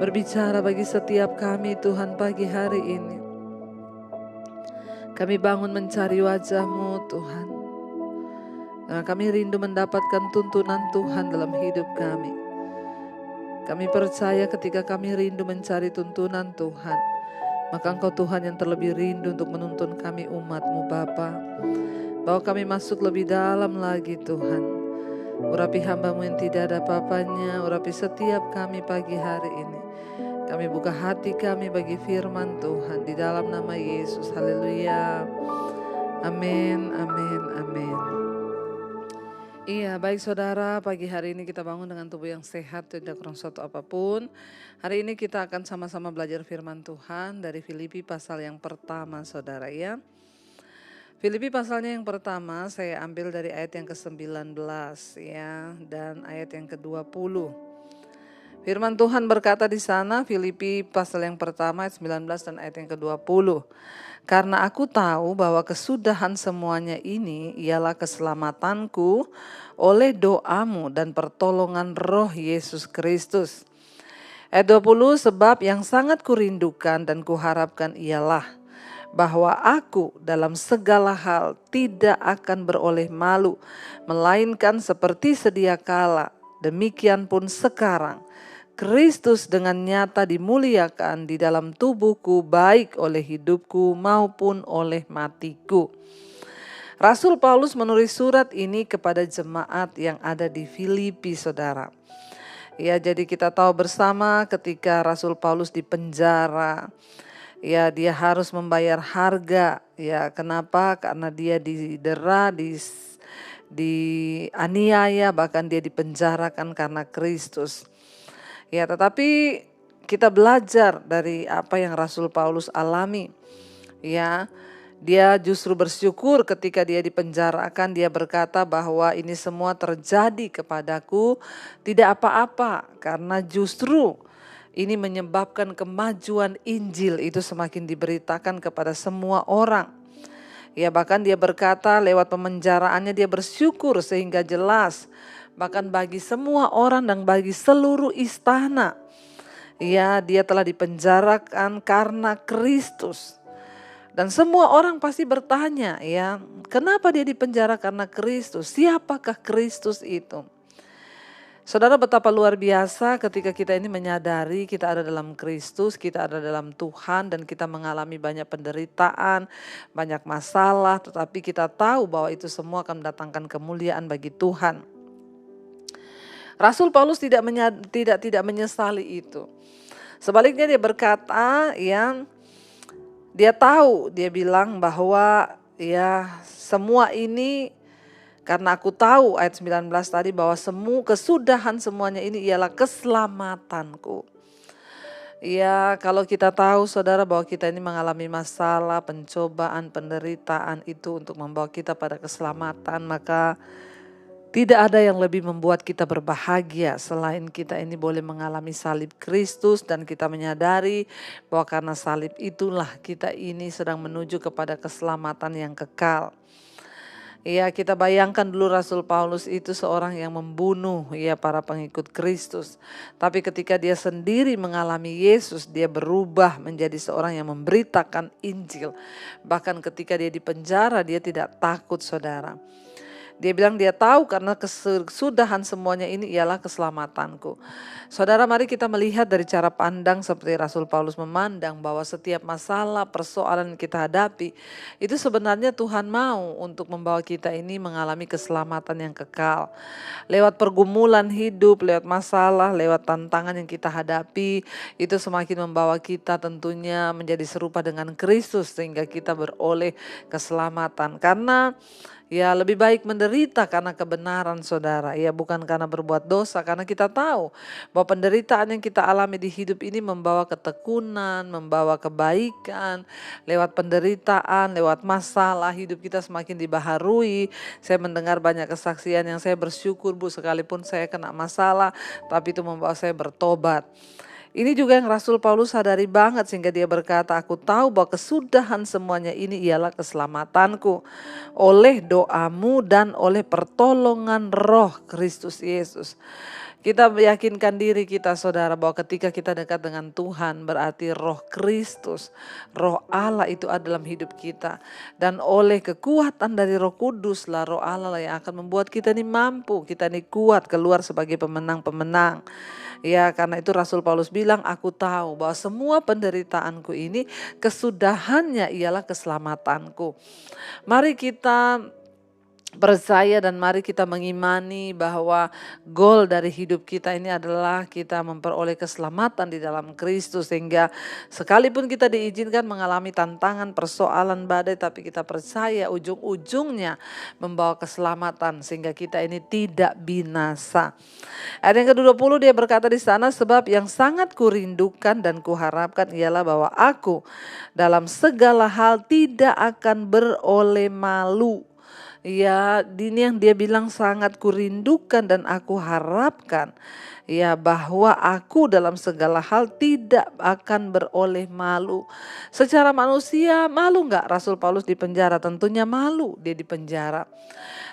Berbicara bagi setiap kami Tuhan pagi hari ini. Kami bangun mencari wajah-Mu Tuhan. Karena kami rindu mendapatkan tuntunan Tuhan dalam hidup kami. Kami percaya ketika kami rindu mencari tuntunan Tuhan, maka Engkau Tuhan yang terlebih rindu untuk menuntun kami umat-Mu Bapa. Bawa kami masuk lebih dalam lagi Tuhan. Urapi hamba-Mu yang tidak ada apa-apanya, urapi setiap kami pagi hari ini. Kami buka hati kami bagi firman Tuhan di dalam nama Yesus. Haleluya. Amin, amin, amin. Iya, baik saudara, pagi hari ini kita bangun dengan tubuh yang sehat, tidak kurang suatu apapun. Hari ini kita akan sama-sama belajar firman Tuhan dari Filipi pasal yang pertama saudara ya. Filipi pasalnya yang pertama saya ambil dari ayat yang ke-19 ya, dan ayat yang ke-20. Firman Tuhan berkata di sana, Filipi pasal yang pertama ayat 19 dan ayat yang ke-20. Karena aku tahu bahwa kesudahan semuanya ini ialah keselamatanku oleh doamu dan pertolongan Roh Yesus Kristus. Ayat 20, sebab yang sangat kurindukan dan kuharapkan ialah bahwa aku dalam segala hal tidak akan beroleh malu, melainkan seperti sedia kala, demikian pun sekarang, Kristus dengan nyata dimuliakan di dalam tubuhku, baik oleh hidupku maupun oleh matiku. Rasul Paulus menulis surat ini kepada jemaat yang ada di Filipi, saudara. Ya, jadi kita tahu bersama ketika Rasul Paulus dipenjara, ya dia harus membayar harga. Ya, kenapa? Karena dia didera, dianiaya, bahkan dia dipenjarakan karena Kristus. Ya, tetapi kita belajar dari apa yang Rasul Paulus alami. Ya, dia justru bersyukur ketika dia dipenjarakan, dia berkata bahwa ini semua terjadi kepadaku tidak apa-apa, karena justru ini menyebabkan kemajuan Injil itu semakin diberitakan kepada semua orang. Ya, bahkan dia berkata lewat pemenjaraannya dia bersyukur sehingga jelas. Bahkan bagi semua orang dan bagi seluruh istana. Ya, dia telah dipenjarakan karena Kristus. Dan semua orang pasti bertanya ya, kenapa dia dipenjara karena Kristus? Siapakah Kristus itu? Saudara, betapa luar biasa ketika kita ini menyadari kita ada dalam Kristus, kita ada dalam Tuhan dan kita mengalami banyak penderitaan, banyak masalah, tetapi kita tahu bahwa itu semua akan mendatangkan kemuliaan bagi Tuhan. Rasul Paulus tidak menyesali itu. Sebaliknya dia berkata yang dia tahu, dia bilang bahwa ya semua ini karena aku tahu ayat 19 tadi bahwa semua kesudahan semuanya ini ialah keselamatanku. Ya, kalau kita tahu saudara bahwa kita ini mengalami masalah, pencobaan, penderitaan itu untuk membawa kita pada keselamatan, maka tidak ada yang lebih membuat kita berbahagia selain kita ini boleh mengalami salib Kristus dan kita menyadari bahwa karena salib itulah kita ini sedang menuju kepada keselamatan yang kekal. Ya, kita bayangkan dulu Rasul Paulus itu seorang yang membunuh ya para pengikut Kristus. Tapi ketika dia sendiri mengalami Yesus, dia berubah menjadi seorang yang memberitakan Injil. Bahkan ketika dia di penjara, dia tidak takut saudara. Dia bilang dia tahu karena kesudahan semuanya ini ialah keselamatanku. Saudara, mari kita melihat dari cara pandang seperti Rasul Paulus memandang bahwa setiap masalah, persoalan yang kita hadapi itu sebenarnya Tuhan mau untuk membawa kita ini mengalami keselamatan yang kekal. Lewat pergumulan hidup, lewat masalah, lewat tantangan yang kita hadapi, itu semakin membawa kita tentunya menjadi serupa dengan Kristus sehingga kita beroleh keselamatan. Karena ya lebih baik menderita karena kebenaran saudara, ya bukan karena berbuat dosa, karena kita tahu bahwa penderitaan yang kita alami di hidup ini membawa ketekunan, membawa kebaikan. Lewat penderitaan, lewat masalah hidup kita semakin dibaharui. Saya mendengar banyak kesaksian yang saya bersyukur Bu, sekalipun saya kena masalah tapi itu membawa saya bertobat. Ini juga yang Rasul Paulus sadari banget sehingga dia berkata, aku tahu bahwa kesudahan semuanya ini ialah keselamatanku oleh doamu dan oleh pertolongan Roh Kristus Yesus. Kita meyakinkan diri kita saudara bahwa ketika kita dekat dengan Tuhan berarti roh Kristus, roh Allah itu ada dalam hidup kita. Dan oleh kekuatan dari roh kudus lah roh Allah lah yang akan membuat kita ini mampu, kita ini kuat keluar sebagai pemenang-pemenang. Ya karena itu Rasul Paulus bilang aku tahu bahwa semua penderitaanku ini kesudahannya ialah keselamatanku. Mari kita percaya dan mari kita mengimani bahwa goal dari hidup kita ini adalah kita memperoleh keselamatan di dalam Kristus, sehingga sekalipun kita diizinkan mengalami tantangan, persoalan, badai, tapi kita percaya ujung-ujungnya membawa keselamatan sehingga kita ini tidak binasa. Ayat yang ke-20 dia berkata di sana, sebab yang sangat kurindukan dan kuharapkan ialah bahwa aku dalam segala hal tidak akan beroleh malu. Ya, ini yang dia bilang sangat kurindukan dan aku harapkan. Ya, bahwa aku dalam segala hal tidak akan beroleh malu. Secara manusia malu enggak Rasul Paulus di penjara? Tentunya malu dia di penjara.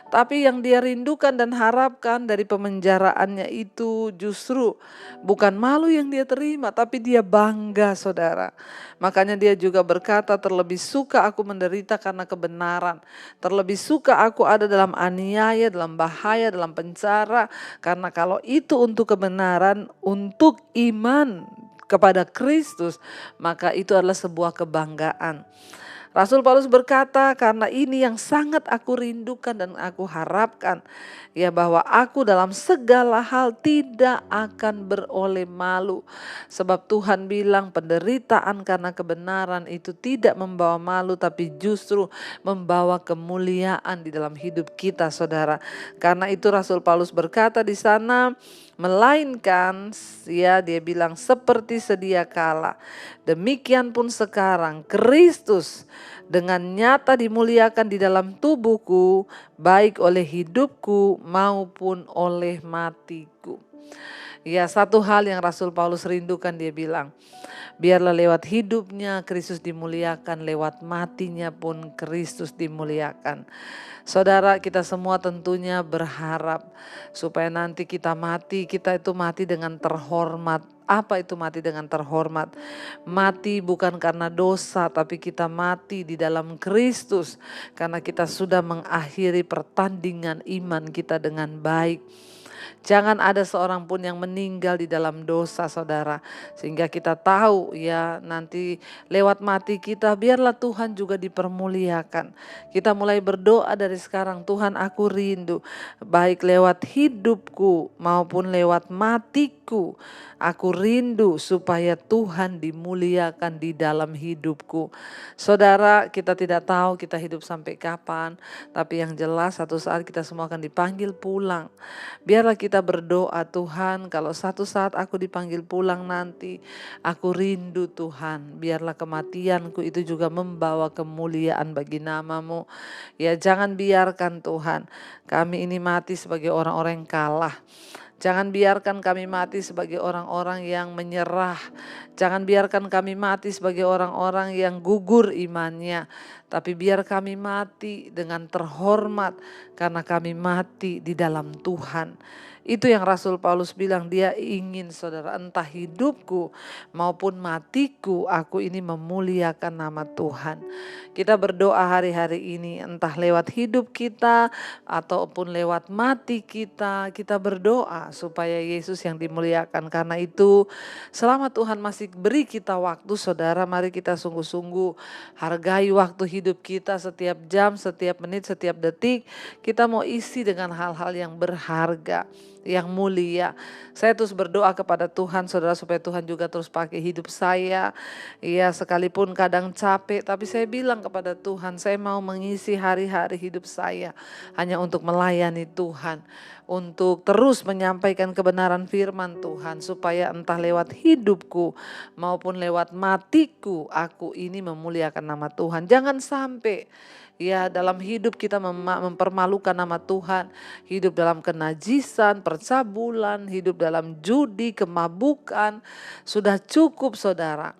Tapi yang dia rindukan dan harapkan dari pemenjaraannya itu justru bukan malu yang dia terima, tapi dia bangga saudara. Makanya dia juga berkata, terlebih suka aku menderita karena kebenaran. Terlebih suka aku ada dalam aniaya, dalam bahaya, dalam penjara. Karena kalau itu untuk kebenaran, untuk iman kepada Kristus, maka itu adalah sebuah kebanggaan. Rasul Paulus berkata, karena ini yang sangat aku rindukan dan aku harapkan, ya bahwa aku dalam segala hal tidak akan beroleh malu. Sebab Tuhan bilang penderitaan karena kebenaran itu tidak membawa malu, tapi justru membawa kemuliaan di dalam hidup kita saudara. Karena itu Rasul Paulus berkata di sana, melainkan ya dia bilang seperti sedia kala, demikian pun sekarang Kristus dengan nyata dimuliakan di dalam tubuhku, baik oleh hidupku maupun oleh matiku. Ya, satu hal yang Rasul Paulus rindukan, dia bilang, biarlah lewat hidupnya Kristus dimuliakan, lewat matinya pun Kristus dimuliakan. Saudara, kita semua tentunya berharap supaya nanti kita mati, kita itu mati dengan terhormat. Apa itu mati dengan terhormat? Mati bukan karena dosa, tapi kita mati di dalam Kristus karena kita sudah mengakhiri pertandingan iman kita dengan baik. Jangan ada seorang pun yang meninggal di dalam dosa saudara. Sehingga kita tahu ya nanti lewat mati kita biarlah Tuhan juga dipermuliakan. Kita mulai berdoa dari sekarang, Tuhan aku rindu baik lewat hidupku maupun lewat matiku. Aku rindu supaya Tuhan dimuliakan di dalam hidupku. Saudara, kita tidak tahu kita hidup sampai kapan. Tapi yang jelas satu saat kita semua akan dipanggil pulang. Biarlah kita berdoa, Tuhan kalau satu saat aku dipanggil pulang nanti, aku rindu Tuhan. Biarlah kematianku itu juga membawa kemuliaan bagi nama-Mu. Ya jangan biarkan Tuhan kami ini mati sebagai orang-orang yang kalah. Jangan biarkan kami mati sebagai orang-orang yang menyerah. Jangan biarkan kami mati sebagai orang-orang yang gugur imannya. Tapi biar kami mati dengan terhormat karena kami mati di dalam Tuhan. Itu yang Rasul Paulus bilang, dia ingin saudara entah hidupku maupun matiku aku ini memuliakan nama Tuhan. Kita berdoa hari-hari ini entah lewat hidup kita ataupun lewat mati kita, kita berdoa supaya Yesus yang dimuliakan. Karena itu selama Tuhan masih beri kita waktu saudara, mari kita sungguh-sungguh hargai waktu hidup kita, setiap jam, setiap menit, setiap detik kita mau isi dengan hal-hal yang berharga, yang mulia. Saya terus berdoa kepada Tuhan saudara supaya Tuhan juga terus pakai hidup saya. Ya sekalipun kadang capek, tapi saya bilang kepada Tuhan, saya mau mengisi hari-hari hidup saya hanya untuk melayani Tuhan, untuk terus menyampaikan kebenaran firman Tuhan, supaya entah lewat hidupku maupun lewat matiku aku ini memuliakan nama Tuhan. Jangan sampai ya dalam hidup kita mempermalukan nama Tuhan, hidup dalam kenajisan, percabulan, hidup dalam judi, kemabukan. Sudah cukup saudara.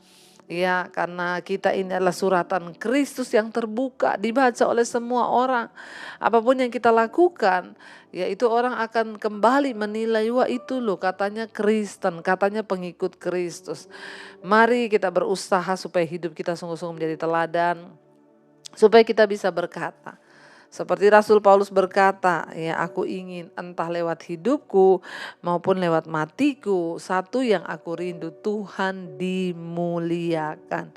Ya, karena kita ini adalah suratan Kristus yang terbuka, dibaca oleh semua orang. Apapun yang kita lakukan, yaitu orang akan kembali menilai, wah itu loh katanya Kristen, katanya pengikut Kristus. Mari kita berusaha supaya hidup kita sungguh-sungguh menjadi teladan, supaya kita bisa berkata, seperti Rasul Paulus berkata, ya aku ingin entah lewat hidupku maupun lewat matiku, satu yang aku rindu, Tuhan dimuliakan.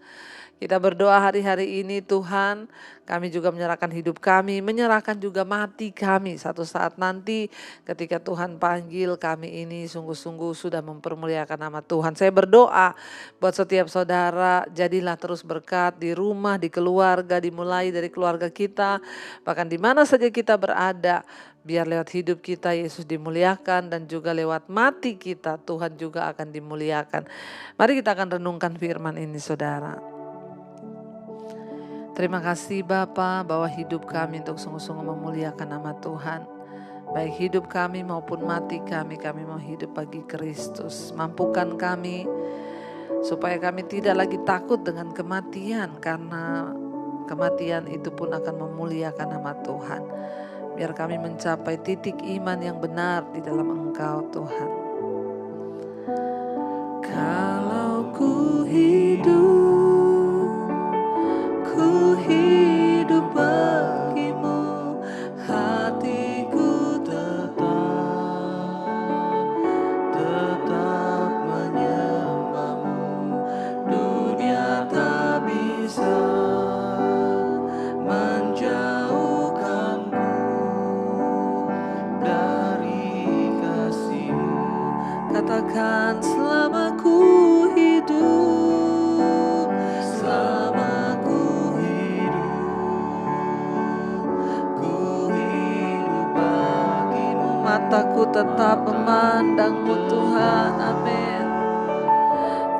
Kita berdoa hari-hari ini, Tuhan, kami juga menyerahkan hidup kami, menyerahkan juga mati kami. Satu saat nanti ketika Tuhan panggil kami ini sungguh-sungguh sudah mempermuliakan nama Tuhan. Saya berdoa buat setiap saudara, jadilah terus berkat di rumah, di keluarga, dimulai dari keluarga kita, bahkan di mana saja kita berada. Biar lewat hidup kita Yesus dimuliakan, dan juga lewat mati kita Tuhan juga akan dimuliakan. Mari kita akan renungkan firman ini, saudara. Terima kasih Bapa bahwa hidup kami untuk sungguh-sungguh memuliakan nama Tuhan. Baik hidup kami maupun mati kami mau hidup bagi Kristus. Mampukan kami supaya kami tidak lagi takut dengan kematian, karena kematian itu pun akan memuliakan nama Tuhan. Biar kami mencapai titik iman yang benar di dalam Engkau Tuhan. Kalau ku hidup bagimu, hatiku tetap menyembahmu. Dunia tak bisa menjauhkanku dari kasih-Mu. Katakan selama ku hidup, selama ku hidup bagimu, mataku tetap memandang-Mu Tuhan, amin.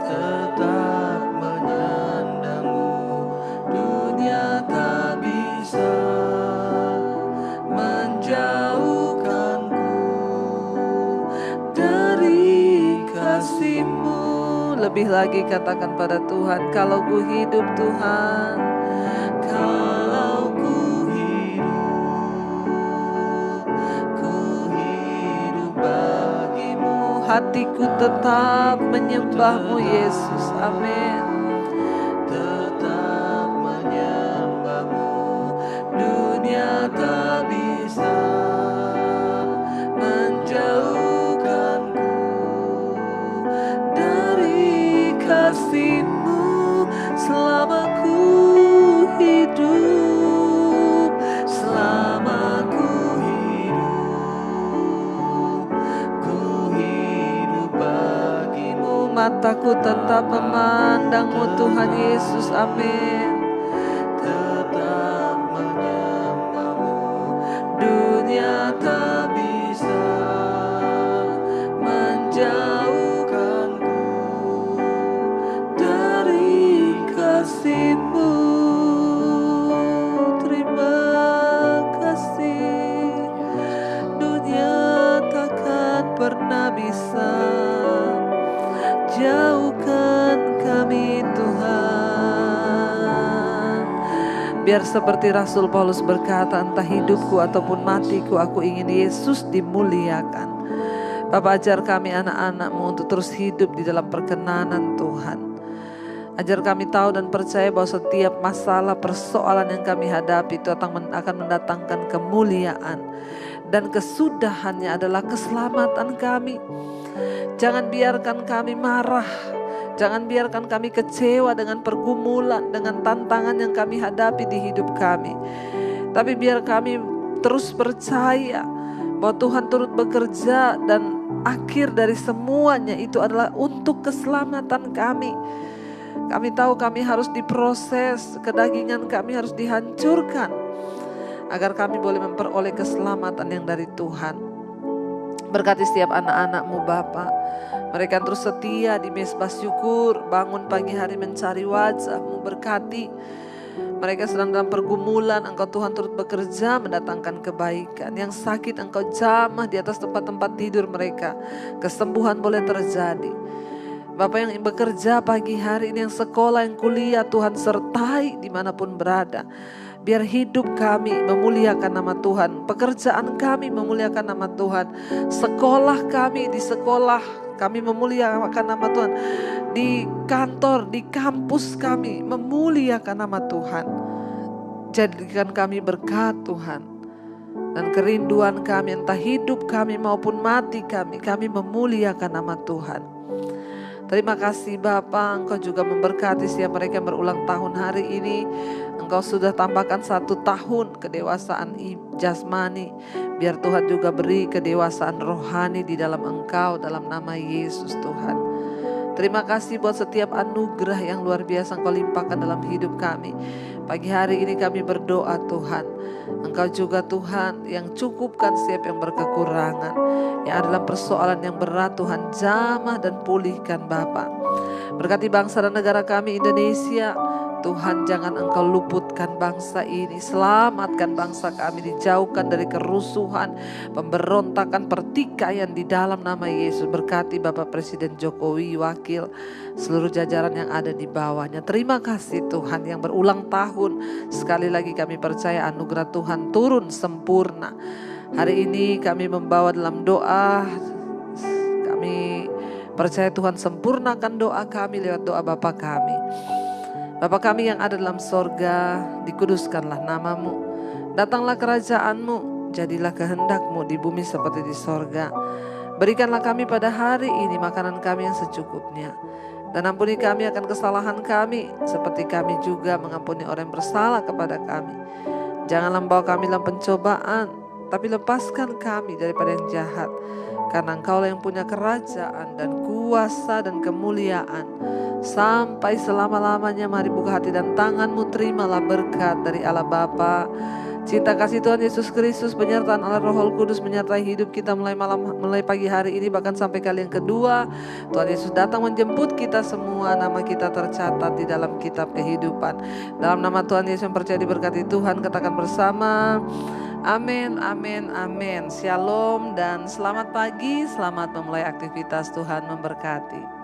Tetap menyandang-Mu, dunia tak bisa menjauhkanku dari kasih-Mu. Lebih lagi katakan pada Tuhan, kalau ku hidup Tuhan, kalau ku hidup bagimu, hatiku tetap menyembah-Mu Yesus, amin. Tetap menyembah-Mu, dunia tak bisa menjauhkanku dari kasih-Mu. Selama ku hidup, selama ku hidup bagimu, mataku tetap memandang-Mu Tuhan Yesus, amin. Tetap menyembah-Mu, dunia tak bisa menjauhkanku dari kasih-Mu. Terima kasih, dunia takkan pernah bisa jauhkan kami Tuhan. Biar seperti Rasul Paulus berkata, entah hidupku ataupun matiku, aku ingin Yesus dimuliakan. Bapa, ajar kami anak-anak-Mu untuk terus hidup di dalam perkenanan Tuhan. Ajar kami tahu dan percaya bahwa setiap masalah, persoalan yang kami hadapi itu akan mendatangkan kemuliaan, dan kesudahannya adalah keselamatan kami. Jangan biarkan kami marah, jangan biarkan kami kecewa dengan pergumulan, dengan tantangan yang kami hadapi di hidup kami. Tapi biar kami terus percaya bahwa Tuhan turut bekerja, dan akhir dari semuanya itu adalah untuk keselamatan kami. Kami tahu kami harus diproses, kedagingan kami harus dihancurkan agar kami boleh memperoleh keselamatan yang dari Tuhan. Berkati setiap anak-anak-Mu Bapa. Mereka terus setia di mezbah syukur, bangun pagi hari mencari wajah-Mu. Berkati mereka sedang dalam pergumulan, Engkau Tuhan turut bekerja mendatangkan kebaikan. Yang sakit Engkau jamah di atas tempat-tempat tidur mereka, kesembuhan boleh terjadi. Bapak yang bekerja pagi hari ini, yang sekolah, yang kuliah, Tuhan sertai dimanapun berada. Biar hidup kami memuliakan nama Tuhan, pekerjaan kami memuliakan nama Tuhan, sekolah kami, di sekolah kami memuliakan nama Tuhan, di kantor, di kampus kami memuliakan nama Tuhan. Jadikan kami berkat Tuhan. Dan kerinduan kami, entah hidup kami maupun mati kami memuliakan nama Tuhan. Terima kasih Bapa, Engkau juga memberkati setiap mereka yang berulang tahun hari ini. Engkau sudah tambahkan 1 tahun kedewasaan jasmani. Biar Tuhan juga beri kedewasaan rohani di dalam Engkau, dalam nama Yesus Tuhan. Terima kasih buat setiap anugerah yang luar biasa Engkau limpahkan dalam hidup kami. Pagi hari ini kami berdoa Tuhan, Engkau juga Tuhan yang cukupkan setiap yang berkekurangan, yang adalah persoalan yang berat Tuhan, jamah dan pulihkan Bapa. Berkati bangsa dan negara kami Indonesia, Tuhan jangan Engkau luputkan bangsa ini, selamatkan bangsa kami, dijauhkan dari kerusuhan, pemberontakan, pertikaian di dalam nama Yesus. Berkati Bapak Presiden Jokowi, wakil, seluruh jajaran yang ada di bawahnya. Terima kasih Tuhan yang berulang tahun. Sekali lagi kami percaya anugerah Tuhan turun sempurna. Hari ini kami membawa dalam doa, kami percaya Tuhan sempurnakan doa kami lewat doa Bapa kami. Bapa kami yang ada dalam sorga, dikuduskanlah namamu. Datanglah kerajaanmu, jadilah kehendakmu di bumi seperti di sorga. Berikanlah kami pada hari ini makanan kami yang secukupnya. Dan ampuni kami akan kesalahan kami, seperti kami juga mengampuni orang yang bersalah kepada kami. Janganlah membawa kami dalam pencobaan, tapi lepaskan kami daripada yang jahat. Karena Engkaulah yang punya kerajaan dan kuasa dan kemuliaan sampai selama-lamanya. Mari buka hati dan tanganmu, terimalah berkat dari Allah Bapa, cinta kasih Tuhan Yesus Kristus, penyertaan Allah Roh Kudus menyertai hidup kita mulai pagi hari ini bahkan sampai kali yang kedua. Tuhan Yesus datang menjemput kita semua, nama kita tercatat di dalam kitab kehidupan. Dalam nama Tuhan Yesus yang percaya diberkati Tuhan, katakan bersama, amin, amin, amin. Shalom dan selamat pagi, selamat memulai aktivitas. Tuhan memberkati.